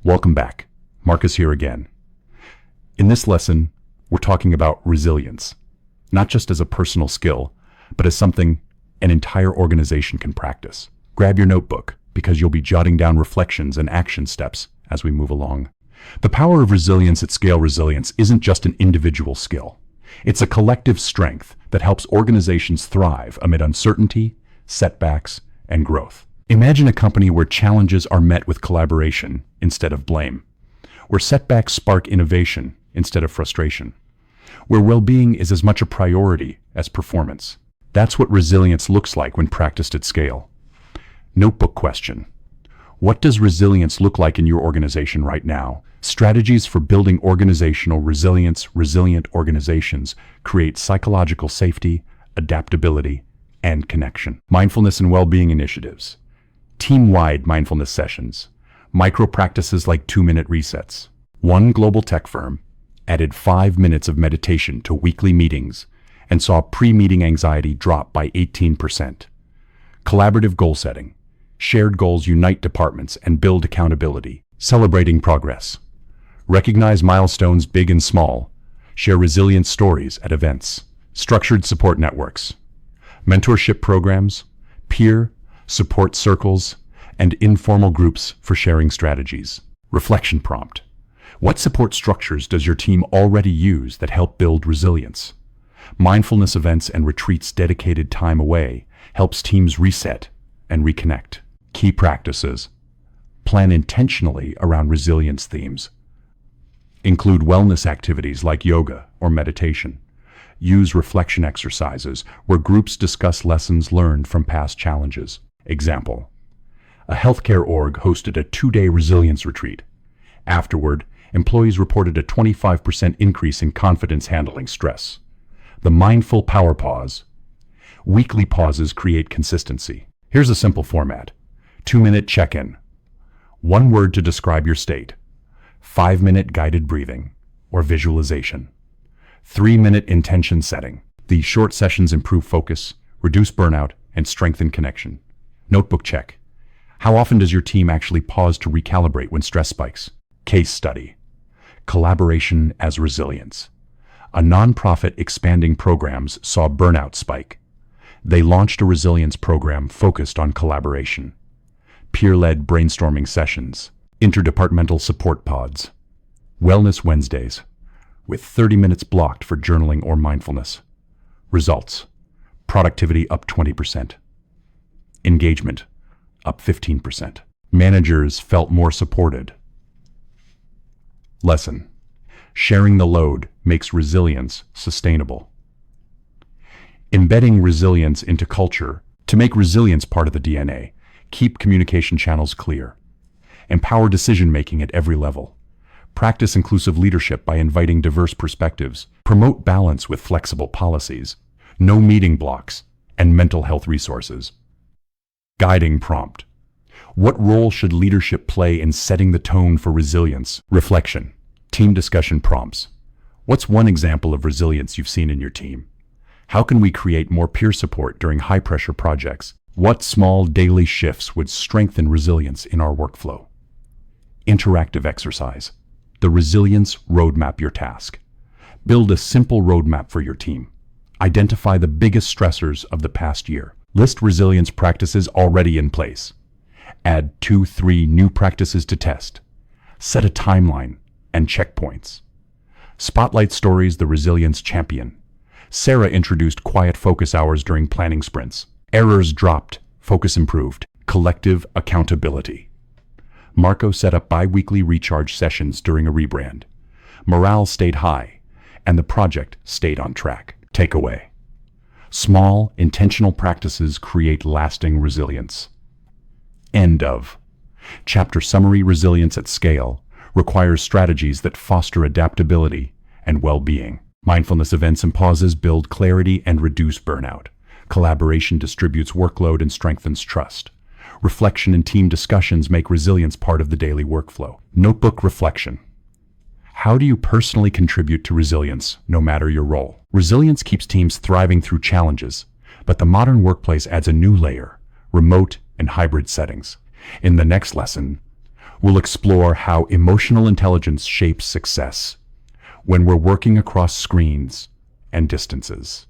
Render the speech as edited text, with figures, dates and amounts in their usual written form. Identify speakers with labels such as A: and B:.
A: Welcome back. Marcus here again. In this lesson, we're talking about resilience, not just as a personal skill, but as something an entire organization can practice. Grab your notebook because you'll be jotting down reflections and action steps as we move along. The power of resilience at scale. Resilience isn't just an individual skill. It's a collective strength that helps organizations thrive amid uncertainty, setbacks, and growth. Imagine a company where challenges are met with collaboration instead of blame, where setbacks spark innovation instead of frustration, where well-being is as much a priority as performance. That's what resilience looks like when practiced at scale. Notebook question. What does resilience look like in your organization right now? Strategies for building organizational resilience. Resilient organizations create psychological safety, adaptability, and connection. Mindfulness and well-being initiatives. Team-wide mindfulness sessions. Micro-practices like 2-minute resets. One global tech firm added 5 minutes of meditation to weekly meetings and saw pre-meeting anxiety drop by 18%. Collaborative goal setting. Shared goals unite departments and build accountability. Celebrating progress. Recognize milestones big and small. Share resilience stories at events. Structured support networks. Mentorship programs, peer support circles, and informal groups for sharing strategies. Reflection prompt. What support structures does your team already use that help build resilience? Mindfulness events and retreats. Dedicated time away helps teams reset and reconnect. Key practices. Plan intentionally around resilience themes. Include wellness activities like yoga or meditation. Use reflection exercises where groups discuss lessons learned from past challenges. Example: a healthcare org hosted a 2-day resilience retreat. Afterward, employees reported a 25% increase in confidence handling stress. The mindful power pause. Weekly pauses create consistency. Here's a simple format. 2-minute check-in. 1 word to describe your state. 5-minute guided breathing or visualization. 3-minute intention setting. These short sessions improve focus, reduce burnout, and strengthen connection. Notebook check. How often does your team actually pause to recalibrate when stress spikes? Case study. Collaboration as resilience. A nonprofit expanding programs saw burnout spike. They launched a resilience program focused on collaboration. Peer-led brainstorming sessions. Interdepartmental support pods. Wellness Wednesdays, with 30 minutes blocked for journaling or mindfulness. Results: productivity up 20%. Engagement up 15%. Managers felt more supported. Lesson: sharing the load makes resilience sustainable. Embedding resilience into culture. To make resilience part of the DNA, keep communication channels clear. Empower decision-making at every level. Practice inclusive leadership by inviting diverse perspectives. Promote balance with flexible policies. No meeting blocks, and mental health resources. Guiding prompt. What role should leadership play in setting the tone for resilience? Reflection. Team discussion prompts. What's one example of resilience you've seen in your team? How can we create more peer support during high-pressure projects? What small daily shifts would strengthen resilience in our workflow? Interactive exercise. The Resilience Roadmap your task. Build a simple roadmap for your team. Identify the biggest stressors of the past year. List resilience practices already in place. Add 2-3 new practices to test. Set a timeline and checkpoints. Spotlight stories. The Resilience Champion. Sarah introduced quiet focus hours during planning sprints. Errors dropped, focus improved. Collective accountability. Marco set up bi-weekly recharge sessions during a rebrand. Morale stayed high, and the project stayed on track. Takeaway: small, intentional practices create lasting resilience. End of chapter summary. Resilience at scale requires strategies that foster adaptability and well-being. Mindfulness events and pauses build clarity and reduce burnout. Collaboration distributes workload and strengthens trust. Reflection and team discussions make resilience part of the daily workflow. Notebook reflection. How do you personally contribute to resilience, no matter your role? Resilience keeps teams thriving through challenges, but the modern workplace adds a new layer: remote and hybrid settings. In the next lesson, We'll explore how emotional intelligence shapes success when we're working across screens and distances.